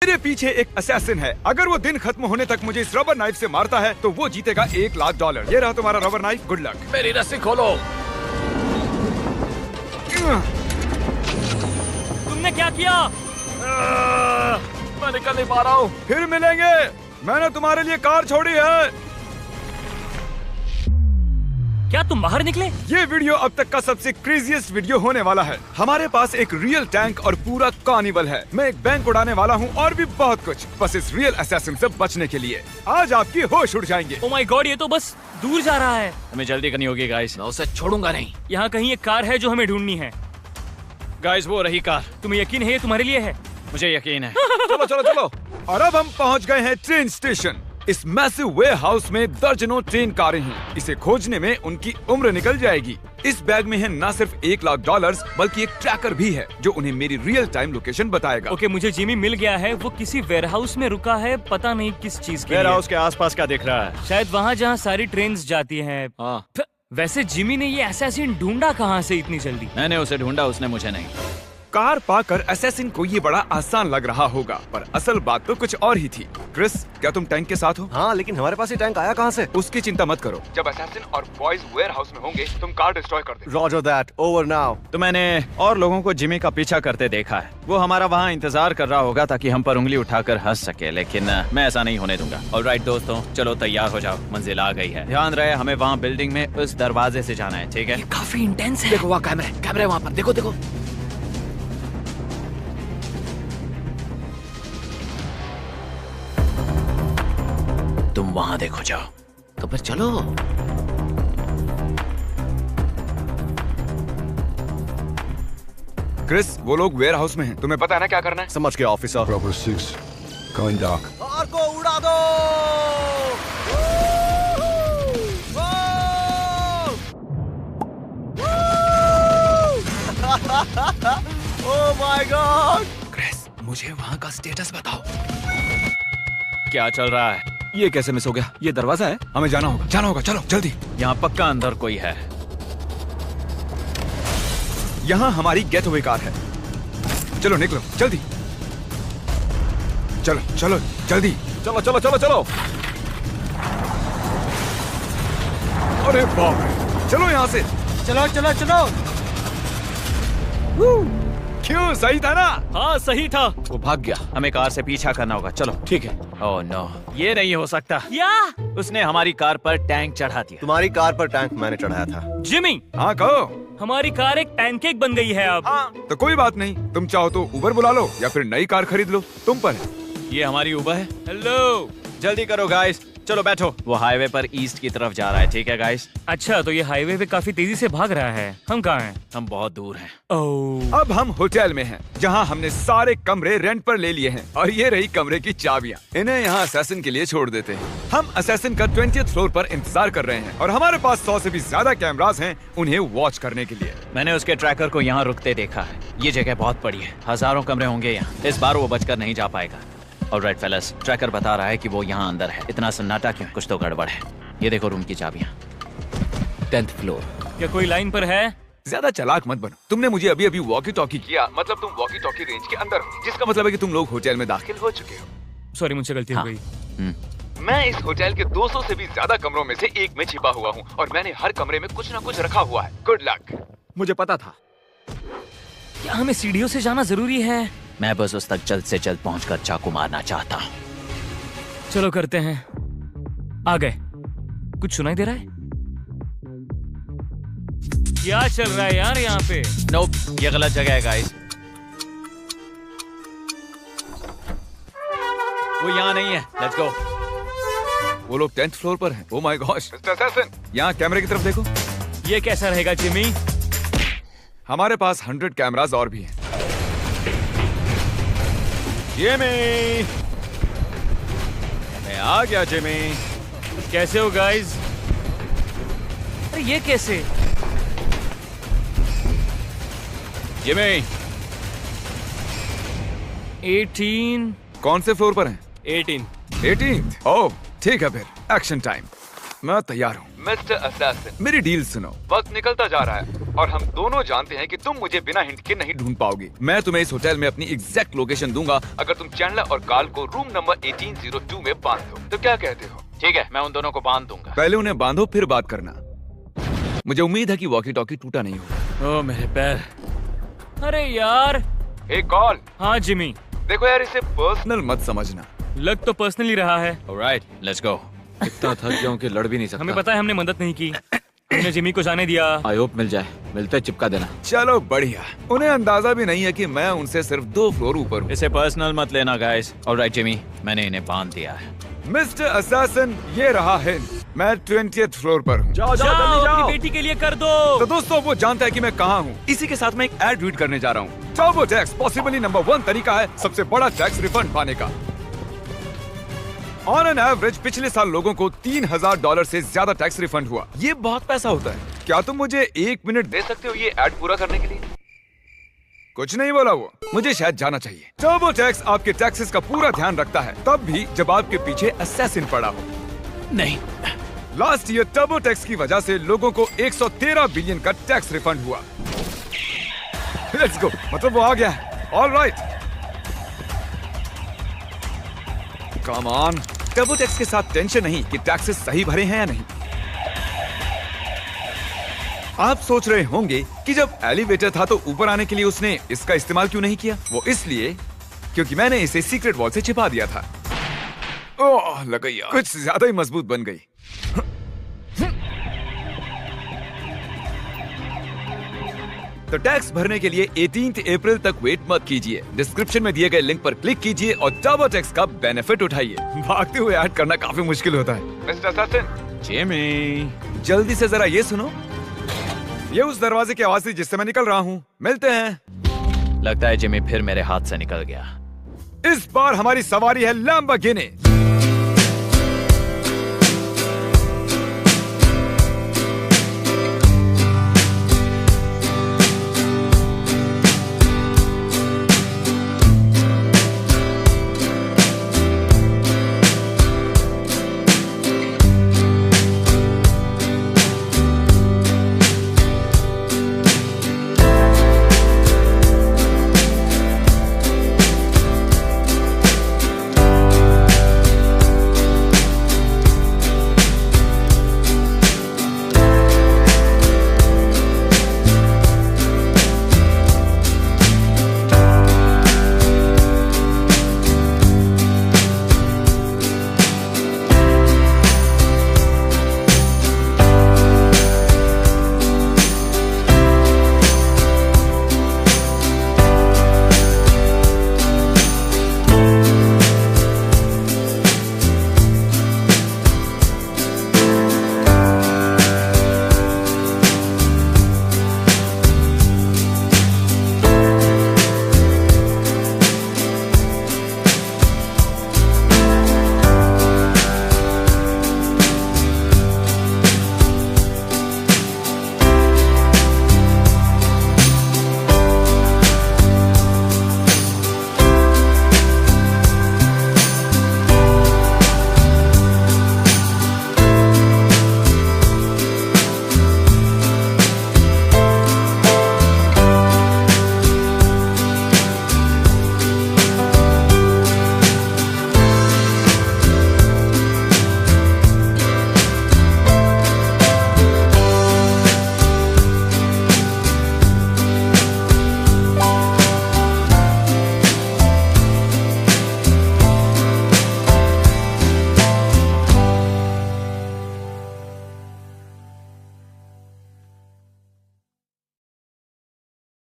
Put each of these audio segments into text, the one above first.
मेरे पीछे एक असैसिन है। अगर वो दिन खत्म होने तक मुझे इस रबर नाइफ से मारता है तो वो जीतेगा $1,00,000। ये रहा तुम्हारा रबर नाइफ, गुड लक। मेरी रस्सी खोलो। तुमने क्या किया? मैं निकल नहीं पा रहा हूँ। फिर मिलेंगे, मैंने तुम्हारे लिए कार छोड़ी है। क्या तुम बाहर निकले? ये वीडियो अब तक का सबसे क्रेजीएस्ट वीडियो होने वाला है। हमारे पास एक रियल टैंक और पूरा कार्निवल है। मैं एक बैंक उड़ाने वाला हूँ और भी बहुत कुछ, बस इस रियल असैसिन से बचने के लिए। आज आपकी होश उड़ जाएंगे। ओह माय गॉड, ये तो बस दूर जा रहा है। हमें जल्दी करनी होगी गाइस। मैं उसे छोड़ूंगा नहीं। यहाँ कहीं एक कार है जो हमें ढूंढनी है। गाइस वो रही कार। तुम्हें यकीन है ये तुम्हारे लिए है? मुझे यकीन है। चलो चलो चलो। और अब हम पहुँच गए हैं ट्रेन स्टेशन। इस मैसिव वेयरहाउस में दर्जनों ट्रेन कारें हैं। इसे खोजने में उनकी उम्र निकल जाएगी। इस बैग में है न सिर्फ $1,00,000 बल्कि एक ट्रैकर भी है जो उन्हें मेरी रियल टाइम लोकेशन बताएगा। ओके, मुझे जिमी मिल गया है। वो किसी वेयरहाउस में रुका है, पता नहीं किस चीज के लिए। वेयरहाउस के आसपास क्या दिख रहा है? शायद वहाँ जहाँ सारी ट्रेन जाती हैं। हाँ। वैसे जिमी ने ये असैसिन ढूंढा कहाँ से इतनी जल्दी? मैंने उसे ढूंढा, उसने मुझे नहीं। कार पाकर असैसिन को ये बड़ा आसान लग रहा होगा, पर असल बात तो कुछ और ही थी। क्रिस, क्या तुम टैंक के साथ हो? हाँ, लेकिन हमारे पास ये टैंक आया कहाँ से? उसकी चिंता मत करो। जब असैसिन और बॉयज वेयरहाउस में होंगे, तुम कार डिस्ट्रॉय कर दे। Roger that, over now। तो मैंने और लोगों को जिमी का पीछा करते देखा है। वो हमारा वहाँ इंतजार कर रहा होगा ताकि हम पर उंगली उठाकर हंस सके, लेकिन मैं ऐसा नहीं होने दूंगा। ऑलराइट दोस्तों, चलो तैयार हो जाओ, मंजिल आ गई है। ध्यान रहे, हमें वहाँ बिल्डिंग में उस दरवाजे से जाना है, ठीक है? काफी इंटेंस है। देखो वहाँ कैमरे वहाँ पर, देखो देखो। तुम वहाँ देखो, जाओ। तो फिर चलो। क्रिस, वो लोग वेयरहाउस में हैं। तुम्हें पता है ना क्या करना है? समझ गया officer. Rubber 6, going dark. Car को उड़ा दो। Oh my God. क्रिस, मुझे वहाँ का स्टेटस बताओ। क्या चल रहा है? ये कैसे मिस हो गया? ये दरवाजा है, हमें जाना होगा, चलो जल्दी। यहाँ पक्का अंदर कोई है। यहाँ हमारी गेटवे कार है। चलो निकलो, जल्दी। चलो चलो जल्दी, चलो चलो चलो चलो। अरे बाप रे, चलो यहाँ से। चलो चलो चलो। क्यों, सही था ना? हाँ सही था। वो भाग गया, हमें कार से पीछा करना होगा। चलो ठीक है। ओह नो, ये नहीं हो सकता। या उसने हमारी कार पर टैंक चढ़ा दिया। तुम्हारी कार पर टैंक मैंने चढ़ाया था। जिमी, हाँ कहो। हमारी कार एक पैनकेक बन गई है अब। हाँ तो कोई बात नहीं, तुम चाहो तो उबर बुला लो या फिर नई कार खरीद लो, तुम पर है। ये हमारी उबर है। हेलो, जल्दी करो गाइस, चलो बैठो। वो हाईवे पर ईस्ट की तरफ जा रहा है, ठीक है गाइस? अच्छा तो ये हाईवे पे काफी तेजी से भाग रहा है। हम कहाँ हैं? हम बहुत दूर हैं। ओह, अब हम होटल में हैं, जहाँ हमने सारे कमरे रेंट पर ले लिए हैं और ये रही कमरे की चाबियाँ। इन्हें यहाँ असैसिन के लिए छोड़ देते हैं। हम असैसिन का 20th फ्लोर पर इंतजार कर रहे हैं और हमारे पास 100 से भी ज्यादा कैमरास हैं उन्हें वॉच करने के लिए। मैंने उसके ट्रैकर को यहाँ रुकते देखा है। ये जगह बहुत बड़ी है, हजारों कमरे होंगे यहाँ। इस बार वो बचकर नहीं जा पाएगा। ऑलराइट फेलस, ट्रैकर बता रहा है कि वो यहाँ अंदर है। इतना सन्नाटा क्यों? कुछ तो गड़बड़ है। ये देखो रूम की चाबियाँ। 10th floor. क्या कोई लाइन पर है? ज्यादा चालाक मत बनो। तुमने मुझे अभी अभी वॉकी टॉकी किया, मतलब तुम वॉकी टॉकी रेंज के अंदर हो, जिसका मतलब है कि तुम लोग होटल में दाखिल हो चुके हो। सॉरी, मुझसे गलती हो हाँ। गई। मैं इस होटल के 200 से भी ज्यादा कमरों में से एक में छिपा हुआ हूँ और मैंने हर कमरे में कुछ न कुछ रखा हुआ है। Good luck. मुझे पता था। क्या हमें सीढ़ियों से जाना जरूरी है? मैं बस उस तक जल्द से जल्द पहुंचकर चाकू मारना चाहता हूँ। चलो करते हैं। आ गए। कुछ सुनाई दे रहा है? क्या चल रहा है यार यहाँ पे? नोप, ये गलत जगह है गाइस। वो यहाँ नहीं है। Let's go. वो लोग 10th फ्लोर पर हैं। Oh my gosh. यहाँ कैमरे की तरफ देखो। ये कैसा रहेगा जिमी? हमारे पास 100 कैमरास और भी हैं। जिमी, मैं आ गया जिमी। कैसे हो गाइस? अरे ये कैसे? जिमी, 18। कौन से फ्लोर पर हैं? 18। 18th। ओह ठीक है, फिर एक्शन टाइम। मैं तैयार हूँ। मिस्टर असैसिन, मेरी डील सुनो। वक्त निकलता जा रहा है और हम दोनों जानते हैं कि तुम मुझे बिना हिंट के नहीं ढूंढ पाओगे। मैं तुम्हें इस होटल में अपनी एग्जैक्ट लोकेशन दूंगा अगर तुम चैंडलर और कार्ल को रूम नंबर 1802 में बांध दो। तो क्या कहते हो? ठीक है, मैं उन दोनों को बांध दूंगा। पहले उन्हें बांधो फिर बात करना। मुझे उम्मीद है कि वॉकी टॉकी टूटा नहीं होगा। ओ मेरे पैर। अरे यार। एक कॉल। हाँ जिमी, देखो यार, इसे पर्सनल मत समझना। लग तो पर्सनली रहा है। Alright, let's go. इतना थक गया हूं कि लड़ भी नहीं सकता। हमें पता है हमने मदद नहीं की। हमने जिमी को जाने दिया। आई होप मिल जाए। मिलते चिपका देना। चलो बढ़िया। उन्हें अंदाजा भी नहीं है कि मैं उनसे सिर्फ 2 फ्लोर ऊपर हूँ। इसे पर्सनल मत लेना गाइस। ऑलराइट जिमी, मैंने इन्हें बांध दिया है। मिस्टर असैसिन, ये रहा है। मैं 20th फ्लोर पर हूँ। जाओ अपनी बेटी के लिए कर दो। तो दोस्तों, वो जानता है कि मैं कहाँ हूँ। इसी के साथ मैं एक एड रीड करने जा रहा हूँ। टर्बो टैक्स पॉसिबली नंबर 1 तरीका है सबसे बड़ा टैक्स रिफंड पाने का। ऑन एन एवरेज पिछले साल लोगों को $3000 से ज्यादा टैक्स रिफंड हुआ। ये बहुत पैसा होता है। क्या तुम मुझे 1 मिनट दे सकते हो ये एड पूरा करने के लिए? कुछ नहीं बोला वो। मुझे शायद जाना चाहिए। टर्बो टैक्स आपके टैक्सेस का पूरा ध्यान रखता है, तब भी जब आपके पीछे असैसिन पड़ा हो। नहीं, लास्ट ईयर टर्बो टैक्स की वजह से लोगों को 113 बिलियन का टैक्स रिफंड हुआ। लेट्स गो, मतलब वो आ गया है। Alright, come on. Turbo tax के साथ टेंशन नहीं कि टैक्सेस सही भरे हैं या नहीं। आप सोच रहे होंगे कि जब एलिवेटर था तो ऊपर आने के लिए उसने इसका इस्तेमाल क्यों नहीं किया? वो इसलिए क्योंकि मैंने इसे सीक्रेट वॉल से छिपा दिया था। ओह, लग गई यार। कुछ ज्यादा ही मजबूत बन गई। तो टैक्स भरने के लिए 18 अप्रैल तक वेट मत कीजिए। डिस्क्रिप्शन में दिए गए लिंक पर क्लिक कीजिए और टर्बो टैक्स का बेनिफिट उठाइए। भागते हुए ऐड करना काफी मुश्किल होता है। Mister assassin, Jimmy. जल्दी से जरा ये सुनो। ये उस दरवाजे की आवाज थी जिससे मैं निकल रहा हूँ। मिलते हैं। लगता है जिमी फिर मेरे हाथ से निकल गया। इस बार हमारी सवारी है लैम्बोर्गिनी।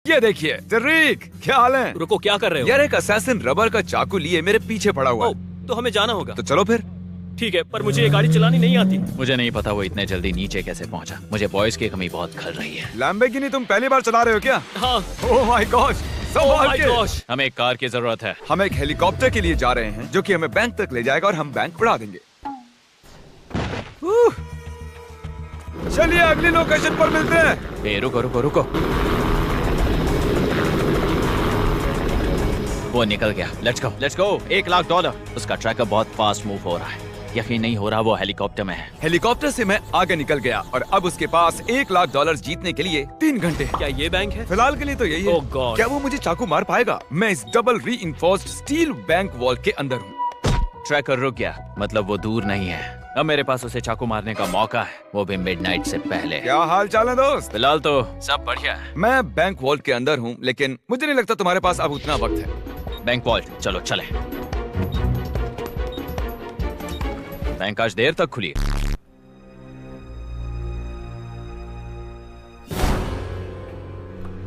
ये देखिए तरीक, क्या हाल है? रुको, क्या कर रहे हो? यार एक असैसिन रबर का चाकू लिए मेरे पीछे पड़ा हुआ ओ, है। तो हमें जाना होगा। तो चलो फिर। ठीक है, पर मुझे ये गाड़ी चलानी नहीं आती। मुझे नहीं पता वो इतने जल्दी नीचे कैसे पहुंचा। मुझे बॉयज की कमी बहुत खल रही है। लैम्बोर्गिनी तुम पहली बार चला रहे हो क्या? हाँ। Oh my God, oh my gosh. हमें एक कार की जरूरत है। हम एक हेलीकॉप्टर के लिए जा रहे हैं जो कि हमें बैंक तक ले जाएगा और हम बैंक उड़ा देंगे। चलिए अगली लोकेशन पर मिलते हैं। ए, रुको रुको रुको। वो निकल गया। Let's go. $1 लाख। उसका ट्रैकर बहुत फास्ट मूव हो रहा है। यकीन नहीं हो रहा वो हेलीकॉप्टर में है। हेलीकॉप्टर से मैं आगे निकल गया और अब उसके पास $1,00,000 जीतने के लिए 3 घंटे हैं। क्या ये बैंक है? फिलहाल के लिए तो यही है। Oh God. क्या वो मुझे चाकू मार पाएगा? मैं इस double reinforced steel bank wall के अंदर हूँ। ट्रैकर रुक गया, मतलब वो दूर नहीं है। अब मेरे पास उसे चाकू मारने का मौका है, वो भी मिडनाइट से पहले। क्या हाल चाल है दोस्त? फिलहाल तो सब बढ़िया है। मैं बैंक वॉल के अंदर हूँ, लेकिन मुझे नहीं लगता तुम्हारे पास अब उतना वक्त है। बैंक वॉल्ट, चलो चले। बैंक आज देर तक खुली है।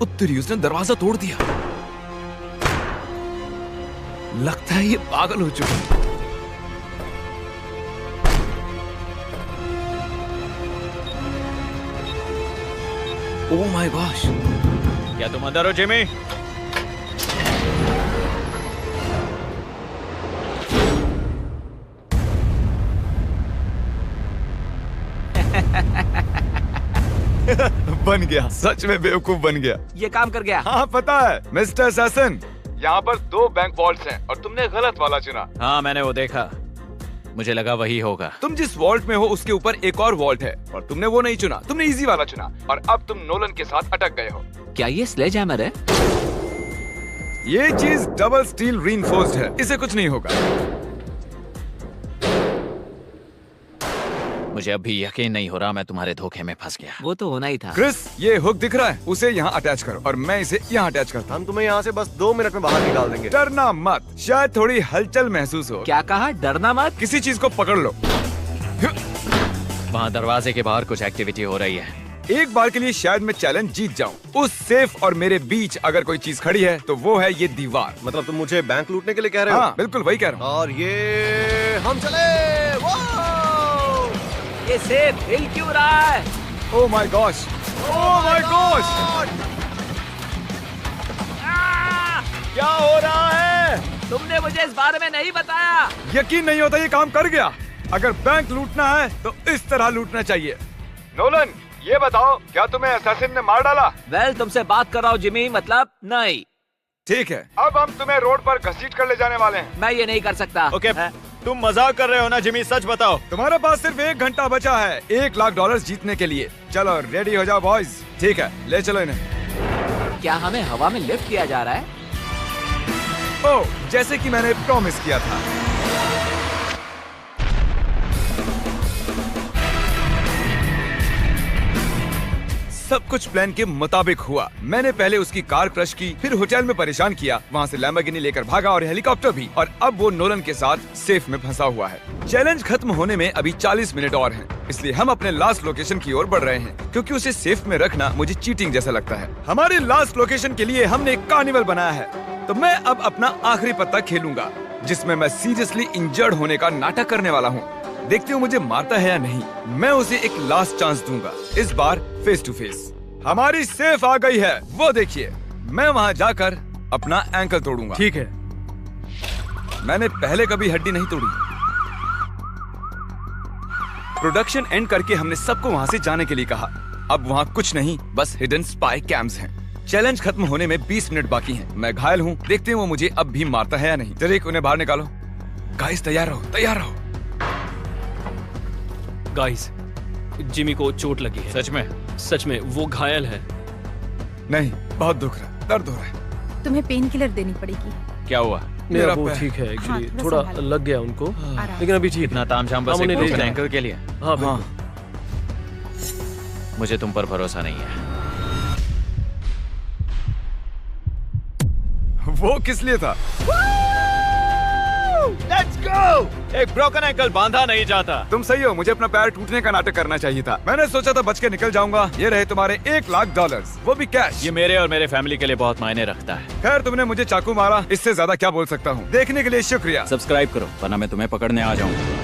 उत्तरी उसने दरवाजा तोड़ दिया। लगता है ये पागल हो चुका है। Oh my gosh! क्या तुम अंदर हो जिमी? बन गया, सच में बेवकूफ बन गया। ये काम कर गया। हाँ पता है मिस्टर असैसिन, यहाँ पर 2 बैंक वॉल्ट्स हैं और तुमने गलत वाला चुना। हाँ मैंने वो देखा, मुझे लगा वही होगा। तुम जिस वॉल्ट में हो उसके ऊपर एक और वॉल्ट है और तुमने वो नहीं चुना, तुमने इजी वाला चुना और अब तुम नोलन के साथ अटक गए हो। क्या ये स्लेज हैमर है? ये चीज डबल स्टील रीइंफोर्स्ड है, इसे कुछ नहीं होगा। मुझे अभी यकीन नहीं हो रहा मैं तुम्हारे धोखे में फंस गया। वो तो होना ही था। क्रिस, ये हुक दिख रहा है, उसे यहाँ अटैच करो और मैं इसे यहाँ अटैच करता हूँ। हम तुम्हें यहाँ से बस 2 मिनट में बाहर निकाल देंगे। डरना मत, शायद थोड़ी हलचल महसूस हो। क्या कहा? डरना मत? किसी चीज को पकड़ लो। वहाँ दरवाजे के बाहर कुछ एक्टिविटी हो रही है। एक बार के लिए शायद मैं चैलेंज जीत जाऊं। उस सेफ और मेरे बीच अगर कोई चीज खड़ी है तो वो है ये दीवार। मतलब तुम मुझे बैंक लूटने के लिए कह रहे हो? हाँ बिल्कुल वही कह रहा हूँ। और ये हम चले। ये सेफ हिल क्यों रहा है? Oh my gosh! Oh my gosh! क्या हो रहा है? तुमने मुझे इस बारे में नहीं बताया। यकीन नहीं होता ये काम कर गया। अगर बैंक लूटना है तो इस तरह लूटना चाहिए। नोलन, ये बताओ क्या तुम्हें असैसिन ने मार डाला? वेल, तुमसे बात कर रहा हूँ जिमी, मतलब नहीं। ठीक है, अब हम तुम्हें रोड पर घसीट कर ले जाने वाले हैं। मैं ये नहीं कर सकता। ओके, तुम मजाक कर रहे हो ना जिमी, सच बताओ। तुम्हारे पास सिर्फ 1 घंटा बचा है $1,00,000 जीतने के लिए। चलो रेडी हो जाओ बॉयज। ठीक है, ले चलो इन्हें। क्या हमें हवा में लिफ्ट किया जा रहा है? ओह, जैसे कि मैंने प्रॉमिस किया था। सब कुछ प्लान के मुताबिक हुआ। मैंने पहले उसकी कार क्रश की, फिर होटल में परेशान किया, वहाँ से लैम्बोर्गिनी लेकर भागा और हेलीकॉप्टर भी, और अब वो नोलन के साथ सेफ में फंसा हुआ है। चैलेंज खत्म होने में अभी 40 मिनट और हैं, इसलिए हम अपने लास्ट लोकेशन की ओर बढ़ रहे हैं, क्योंकि उसे सेफ में रखना मुझे चीटिंग जैसा लगता है। हमारे लास्ट लोकेशन के लिए हमने एक कार्निवल बनाया है, तो मैं अब अपना आखिरी पत्ता खेलूंगा, जिसमें मैं सीरियसली इंजर्ड होने का नाटक करने वाला हूँ। देखते हो मुझे मारता है या नहीं। मैं उसे एक लास्ट चांस दूंगा, इस बार फेस टू फेस। हमारी सेफ आ गई है, वो देखिए। मैं वहाँ जाकर अपना एंकल तोड़ूंगा। ठीक है। मैंने पहले कभी हड्डी नहीं तोड़ी। प्रोडक्शन एंड करके हमने सबको वहाँ से जाने के लिए कहा। अब वहाँ कुछ नहीं, बस हिडन स्पाई कैम्स हैं। चैलेंज खत्म होने में 20 मिनट बाकी हैं। मैं घायल हूँ, देखते हैं वो मुझे अब भी मारता है या नहीं। जरीक, उन्हें बाहर निकालो। गाइस तैयार रहो, तैयार रहो। गाइस, जिमी को चोट लगी है। सच में? सच में, वो घायल है। नहीं, बहुत दुख रहा है, दर्द हो रहा है। तुम्हें पेन किलर देनी पड़ेगी। क्या हुआ? मेरा पैर। वो ठीक है हाँ, एक्चुअली, थोड़ा थोड़ा संभालो। लग गया उनको, आराम। लेकिन अभी ठीक इतना है। तामझाम बस हम एक उन्हें ले broken जाएं। ankle के लिए? हाँ हाँ। मुझे तुम पर भरोसा नहीं है। वो किस लिए था? Let's go! एक ब्रोकन एंकल बांधा नहीं जाता। तुम सही हो, मुझे अपना पैर टूटने का नाटक करना चाहिए था। मैंने सोचा था बच के निकल जाऊंगा। ये रहे तुम्हारे $1,00,000, वो भी कैश। ये मेरे और मेरे फैमिली के लिए बहुत मायने रखता है। खैर, तुमने मुझे चाकू मारा, इससे ज्यादा क्या बोल सकता हूँ। देखने के लिए शुक्रिया। सब्सक्राइब करो वरना मैं तुम्हें पकड़ने आ जाऊंगा।